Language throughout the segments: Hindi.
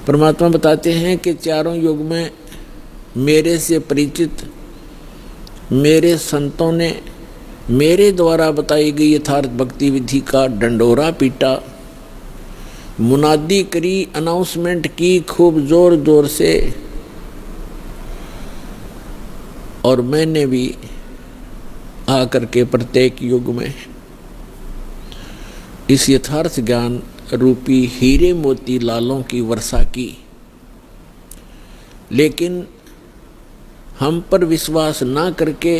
परमात्मा बताते हैं कि चारों युग में मेरे से परिचित मेरे संतों ने मेरे द्वारा बताई गई यथार्थ भक्ति विधि का डंडोरा पीटा, मुनादी करी, अनाउंसमेंट की खूब जोर जोर से, और मैंने भी आकर के प्रत्येक युग में इस यथार्थ ज्ञान रूपी हीरे मोती लालों की वर्षा की। लेकिन हम पर विश्वास ना करके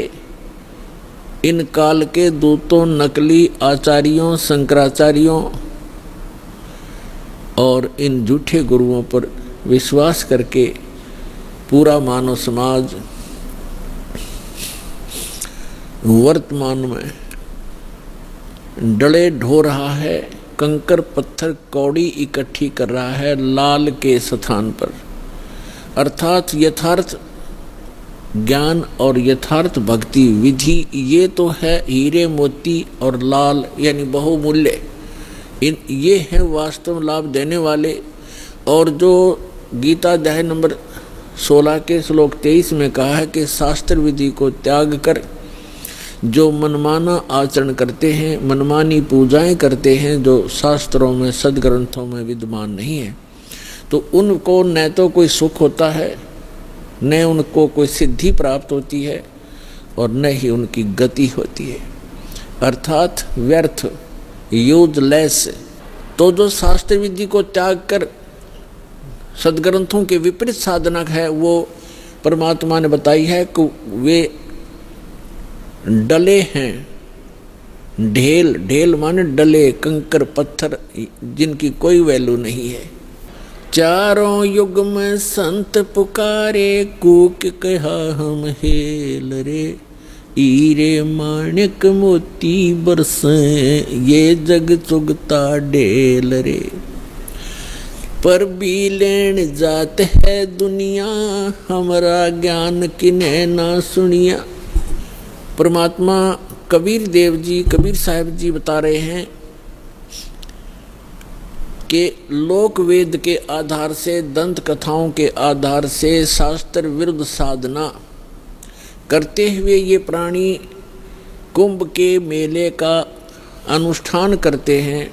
इन काल के दूतों, नकली आचार्यों, शंकराचार्यों और इन झूठे गुरुओं पर विश्वास करके पूरा मानव समाज वर्तमान में डले ढो रहा है, कंकर पत्थर कौड़ी इकट्ठी कर रहा है लाल के स्थान पर। अर्थात यथार्थ ज्ञान और यथार्थ भक्ति विधि ये तो है हीरे मोती और लाल यानी बहुमूल्य, ये है वास्तव लाभ देने वाले। और जो गीता अध्याय नंबर 16 के श्लोक 23 में कहा है कि शास्त्र विधि को त्याग कर जो मनमाना आचरण करते हैं, मनमानी पूजाएं करते हैं जो शास्त्रों में सदग्रंथों में विद्यमान नहीं है, तो उनको न तो कोई सुख होता है, न उनको कोई सिद्धि प्राप्त होती है, और न ही उनकी गति होती है, अर्थात व्यर्थ, यूजलेस। तो जो शास्त्र विधि को त्याग कर सदग्रंथों के विपरीत साधना है, वो परमात्मा ने बताई है कि वे डले हैं, ढेल, ढेल माने डले, कंकर पत्थर जिनकी कोई वैल्यू नहीं है। चारों युग में संत पुकारे, कूक कहा हम हेल रे, हीरे माणिक मोती बरसे, ये जग चुगता ढेल रे। पर भी लेन जात है दुनिया, हमारा ज्ञान किन्हें ना सुनिया। परमात्मा कबीर देव जी, कबीर साहब जी बता रहे हैं कि लोक वेद के आधार से, दंत कथाओं के आधार से शास्त्र विरुद्ध साधना करते हुए ये प्राणी कुंभ के मेले का अनुष्ठान करते हैं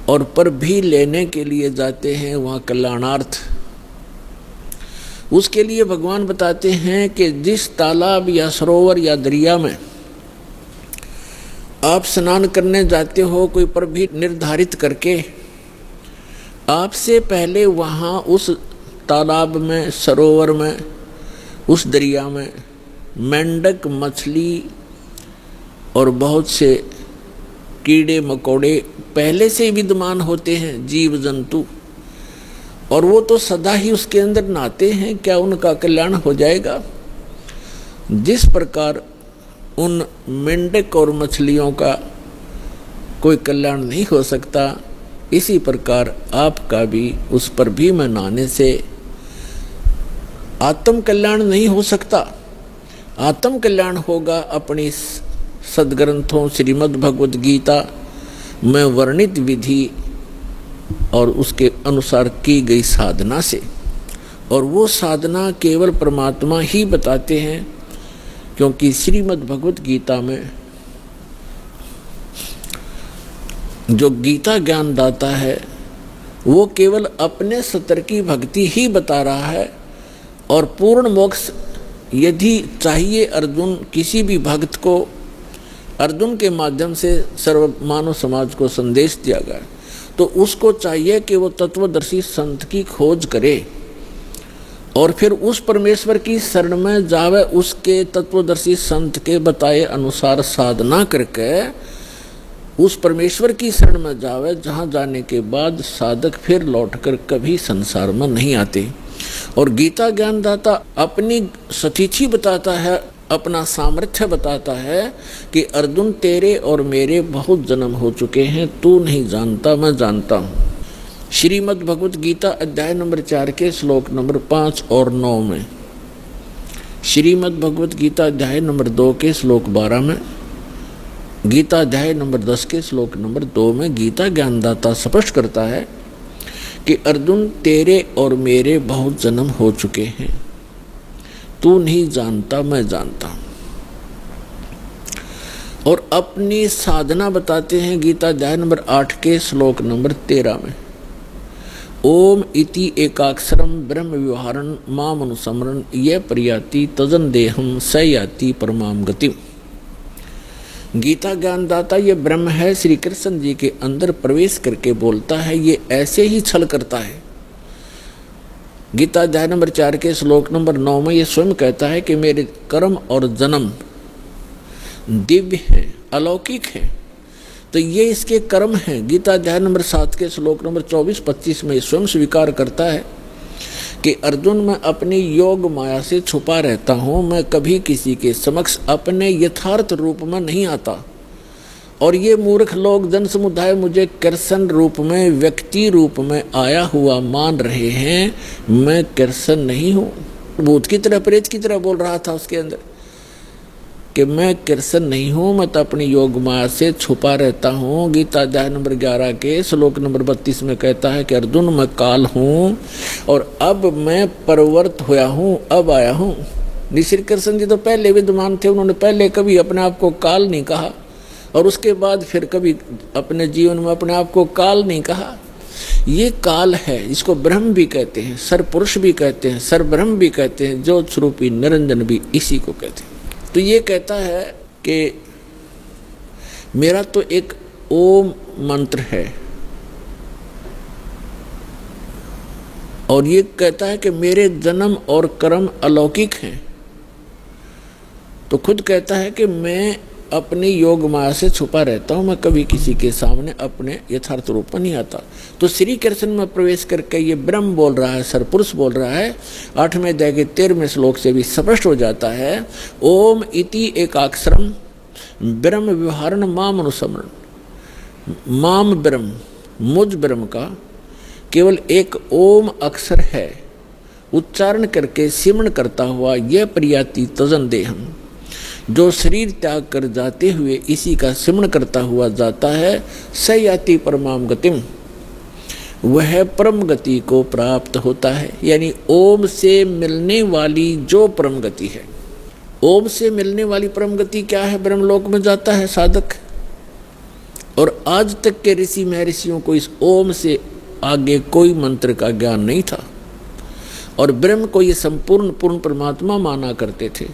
और पर भी लेने के लिए जाते हैं वहाँ कल्याणार्थ। उसके लिए भगवान बताते हैं कि जिस तालाब या सरोवर या दरिया में आप स्नान करने जाते हो, कोई पर भी निर्धारित करके, आपसे पहले वहाँ उस तालाब में, सरोवर में, उस दरिया में मेंढक, मछली और बहुत से कीड़े मकोड़े पहले से विद्यमान होते हैं, जीव जंतु, और वो तो सदा ही उसके अंदर नहाते हैं, क्या उनका कल्याण हो जाएगा? जिस प्रकार उन मेंढक और मछलियों का कोई कल्याण नहीं हो सकता, इसी प्रकार आपका भी उस पर भी में नहाने से आत्म कल्याण नहीं हो सकता। आत्म कल्याण होगा अपनी सदग्रंथों श्रीमद् भगवद गीता में वर्णित विधि और उसके अनुसार की गई साधना से। और वो साधना केवल परमात्मा ही बताते हैं, क्योंकि श्रीमद् भगवद गीता में जो गीता ज्ञान दाता है वो केवल अपने स्तर की भक्ति ही बता रहा है। और पूर्ण मोक्ष यदि चाहिए अर्जुन, किसी भी भक्त को अर्जुन के माध्यम से सर्व मानव समाज को संदेश दिया गया, तो उसको चाहिए कि वो तत्वदर्शी संत की खोज करे और फिर उस परमेश्वर की शरण में जावे, उसके तत्वदर्शी संत के बताए अनुसार साधना करके उस परमेश्वर की शरण में जावे, जहाँ जाने के बाद साधक फिर लौटकर कभी संसार में नहीं आते। और गीता ज्ञानदाता अपनी सतीथि बताता है, अपना सामर्थ्य बताता है कि अर्जुन तेरे और मेरे बहुत जन्म हो चुके हैं, तू नहीं जानता, मैं जानता हूँ। श्रीमद् भगवद गीता अध्याय नंबर 4 के श्लोक नंबर 5 और 9 में श्रीमद् भगवत गीता अध्याय नंबर 2 के श्लोक 12 में, गीता अध्याय नंबर 10 के श्लोक नंबर 2 में गीता ज्ञानदाता स्पष्ट करता है कि अर्जुन, तेरे और मेरे बहुत जन्म हो चुके हैं, तू नहीं जानता, मैं जानता हूं। और अपनी साधना बताते हैं गीता अध्याय नंबर 8 के श्लोक नंबर 13 में, ओम इति एकाक्षरम ब्रह्म व्यवहारन माम अनुसमरन ये प्रयाति तजन देहम स याति परमाम गतिम। गीता ज्ञानदाता ये ब्रह्म है, श्री कृष्ण जी के अंदर प्रवेश करके बोलता है, ये ऐसे ही छल करता है। गीता अध्याय नंबर 4 के श्लोक नंबर 9 में ये स्वयं कहता है कि मेरे कर्म और जन्म दिव्य हैं, अलौकिक हैं। तो ये इसके कर्म हैं। गीता अध्याय नंबर 7 के श्लोक नंबर 24-25 में स्वयं स्वीकार करता है कि अर्जुन, मैं अपनी योग माया से छुपा रहता हूँ, मैं कभी किसी के समक्ष अपने यथार्थ रूप में नहीं आता। और ये मूर्ख लोग जन समुदाय मुझे कृष्ण रूप में, व्यक्ति रूप में आया हुआ मान रहे हैं। मैं कृष्ण नहीं हूँ। भूत की तरह, प्रेत की तरह बोल रहा था उसके अंदर कि मैं कृष्ण नहीं हूँ, मैं तो अपनी योग माया से छुपा रहता हूँ। गीता अध्याय नंबर 11 के श्लोक नंबर 32 में कहता है कि अर्जुन, मैं काल हूँ और अब मैं परिवर्त होया हूँ, अब आया हूँ। श्री कृष्ण जी तो पहले विद्यमान थे, उन्होंने पहले कभी अपने आप को काल नहीं कहा और उसके बाद फिर कभी अपने जीवन में अपने आप को काल नहीं कहा। ये काल है, इसको ब्रह्म भी कहते हैं, सरपुरुष भी कहते हैं, सरब्रह्म भी कहते हैं, ज्योत स्वरूपी निरंजन भी इसी को कहते हैं। तो ये कहता है कि मेरा तो एक ओम मंत्र है और ये कहता है कि मेरे जन्म और कर्म अलौकिक हैं। तो खुद कहता है कि मैं अपनी योग माया से छुपा रहता हूँ, मैं कभी किसी के सामने अपने यथार्थ रूप में नहीं आता। तो श्री कृष्ण में प्रवेश करके ये ब्रह्म बोल रहा है, सरपुरुष बोल रहा है। 8वें अध्याय के 13वें श्लोक से भी स्पष्ट हो जाता है, ओम इति एकाक्षरम ब्रह्म व्यवहारन माम अनुसमरण। माम ब्रह्म, मुझ ब्रह्म का केवल एक ओम अक्षर है, उच्चारण करके सिमरण करता हुआ यह प्रयाति तजन देहम, जो शरीर त्याग कर जाते हुए इसी का सिमरण करता हुआ जाता है, स याति परमाम गतिम, वह परम गति को प्राप्त होता है। यानी ओम से मिलने वाली जो परम गति है, ओम से मिलने वाली परम गति क्या है? ब्रह्मलोक में जाता है साधक। और आज तक के ऋषि महर्षियों को इस ओम से आगे कोई मंत्र का ज्ञान नहीं था और ब्रह्म को ये संपूर्ण पूर्ण परमात्मा माना करते थे।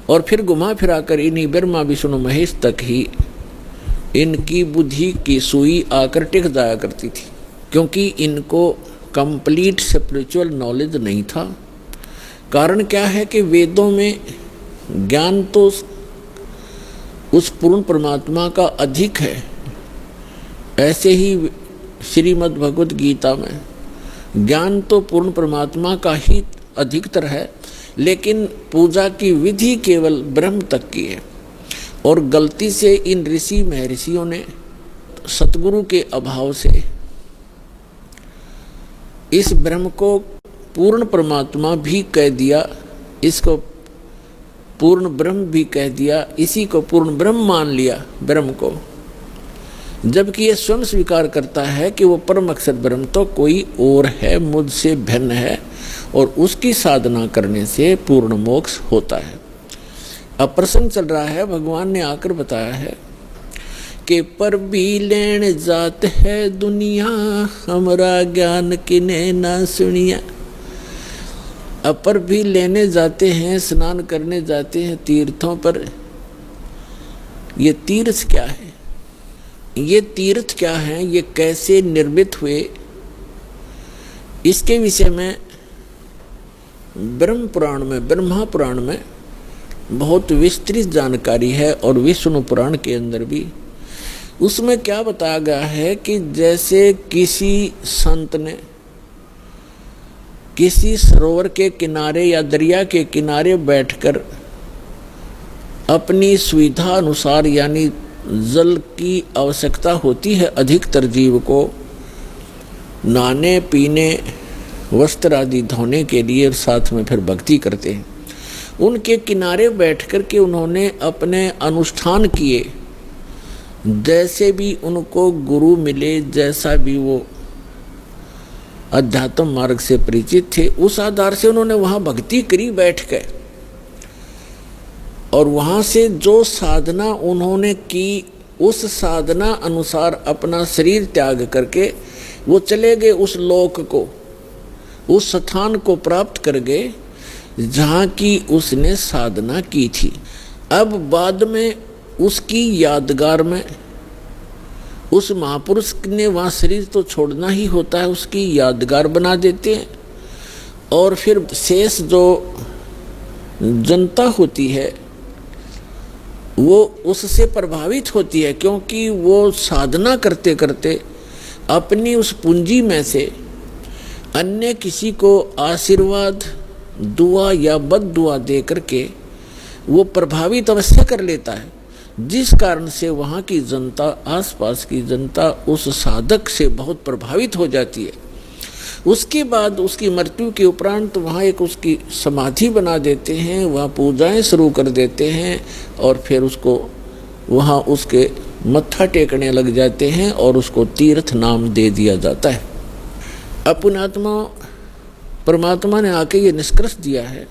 और फिर घुमा फिरा कर इन्हीं ब्रह्मा विष्णु महेश तक ही इनकी बुद्धि की सुई आकर टिक जाया करती थी, क्योंकि इनको कंप्लीट स्पिरिचुअल नॉलेज नहीं था। कारण क्या है कि वेदों में ज्ञान तो उस पूर्ण परमात्मा का अधिक है, ऐसे ही श्रीमद् भगवत गीता में ज्ञान तो पूर्ण परमात्मा का ही अधिकतर है, लेकिन पूजा की विधि केवल ब्रह्म तक की है। और गलती से इन ऋषि महर्षियों ने सतगुरु के अभाव से इस ब्रह्म को पूर्ण परमात्मा भी कह दिया, इसको पूर्ण ब्रह्म भी कह दिया, इसी को पूर्ण ब्रह्म मान लिया ब्रह्म को, जबकि ये स्वयं स्वीकार करता है कि वो परम अक्षर ब्रह्म तो कोई और है, मुझसे भिन्न है और उसकी साधना करने से पूर्ण मोक्ष होता है। अब प्रसंग चल रहा है, भगवान ने आकर बताया है कि पर भी लेन जात है दुनिया, हमारा ज्ञान किने ना सुनिया। अब पर भी लेने जाते हैं, स्नान करने जाते हैं तीर्थों पर। ये तीर्थ क्या है? ये तीर्थ क्या हैं? ये कैसे निर्मित हुए? इसके विषय में ब्रह्म पुराण में, ब्रह्मा पुराण में बहुत विस्तृत जानकारी है और विष्णु पुराण के अंदर भी। उसमें क्या बताया गया है कि जैसे किसी संत ने किसी सरोवर के किनारे या दरिया के किनारे बैठकर अपनी सुविधा अनुसार, यानी जल की आवश्यकता होती है अधिकतर जीव को नहाने पीने, वस्त्र आदि धोने के लिए, और साथ में फिर भक्ति करते हैं। उनके किनारे बैठकर के उन्होंने अपने अनुष्ठान किए, जैसे भी उनको गुरु मिले, जैसा भी वो अध्यात्म मार्ग से परिचित थे, उस आधार से उन्होंने वहाँ भक्ति करी बैठ के। और वहाँ से जो साधना उन्होंने की, उस साधना अनुसार अपना शरीर त्याग करके वो चले गए उस लोक को, उस स्थान को प्राप्त कर गए जहाँ की उसने साधना की थी। अब बाद में उसकी यादगार में उस महापुरुष ने वहाँ शरीर तो छोड़ना ही होता है, उसकी यादगार बना देते हैं। और फिर शेष जो जनता होती है वो उससे प्रभावित होती है, क्योंकि वो साधना करते करते अपनी उस पूंजी में से अन्य किसी को आशीर्वाद, दुआ या बद दुआ दे करके वो प्रभावित अवश्य कर लेता है, जिस कारण से वहाँ की जनता, आसपास की जनता उस साधक से बहुत प्रभावित हो जाती है। उसके बाद उसकी मृत्यु के उपरांत वहाँ एक उसकी समाधि बना देते हैं, वहाँ पूजाएं शुरू कर देते हैं और फिर उसको वहाँ उसके मत्था टेकने लग जाते हैं और उसको तीर्थ नाम दे दिया जाता है। अपनात्मा परमात्मा ने आके ये निष्कर्ष दिया है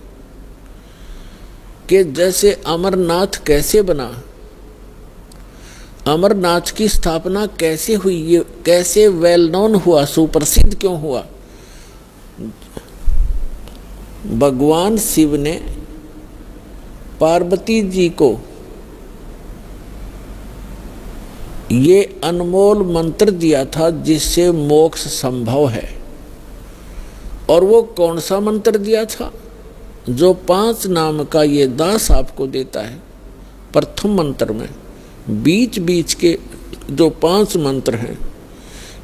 कि जैसे अमरनाथ कैसे बना, अमरनाथ की स्थापना कैसे हुई, ये कैसे वेल नोन हुआ, सुप्रसिद्ध क्यों हुआ। भगवान शिव ने पार्वती जी को ये अनमोल मंत्र दिया था जिससे मोक्ष संभव है। और वो कौन सा मंत्र दिया था? जो 5 नाम का ये दास आपको देता है। प्रथम मंत्र में बीच बीच के जो 5 मंत्र हैं,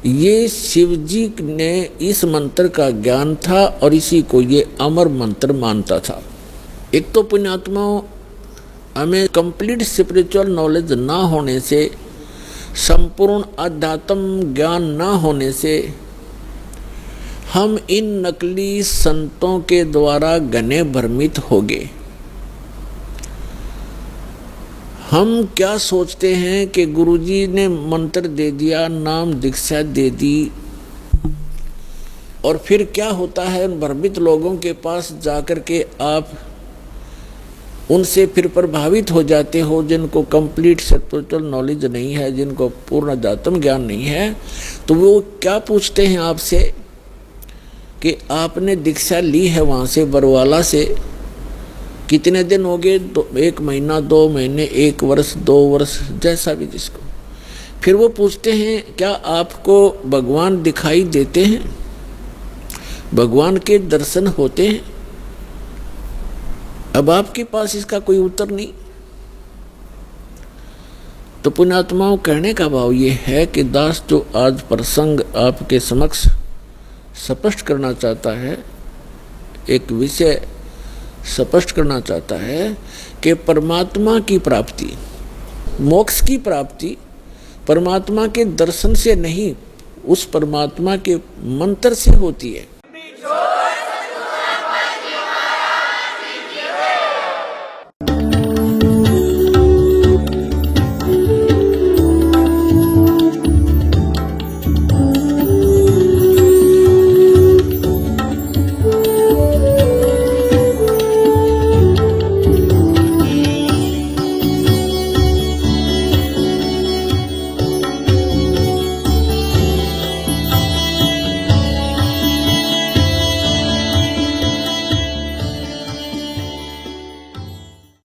ये शिव जी ने इस मंत्र का ज्ञान था और इसी को ये अमर मंत्र मानता था। एक तो पुण्यात्माओं, हमें कंप्लीट स्पिरिचुअल नॉलेज ना होने से, संपूर्ण अध्यात्म ज्ञान ना होने से हम इन नकली संतों के द्वारा घने भ्रमित हो गए। हम क्या सोचते हैं कि गुरुजी ने मंत्र दे दिया, नाम दीक्षा दे दी, और फिर क्या होता है, उन भ्रमित लोगों के पास जाकर के आप उनसे फिर प्रभावित हो जाते हो, जिनको कंप्लीट स्पिरिचुअल नॉलेज नहीं है, जिनको पूर्ण अध्यात्म ज्ञान नहीं है। तो वो क्या पूछते हैं आपसे कि आपने दीक्षा ली है वहाँ से बरवाला से, कितने दिन हो गए? 1 महीना, 2 महीने, 1 वर्ष, 2 वर्ष, जैसा भी जिसको। फिर वो पूछते हैं क्या आपको भगवान दिखाई देते हैं, भगवान के दर्शन होते हैं? अब आपके पास इसका कोई उत्तर नहीं। तो पुण्यात्माओं, कहने का भाव ये है कि दास जो आज प्रसंग आपके समक्ष स्पष्ट करना चाहता है, एक विषय स्पष्ट करना चाहता है कि परमात्मा की प्राप्ति, मोक्ष की प्राप्ति परमात्मा के दर्शन से नहीं, उस परमात्मा के मंत्र से होती है।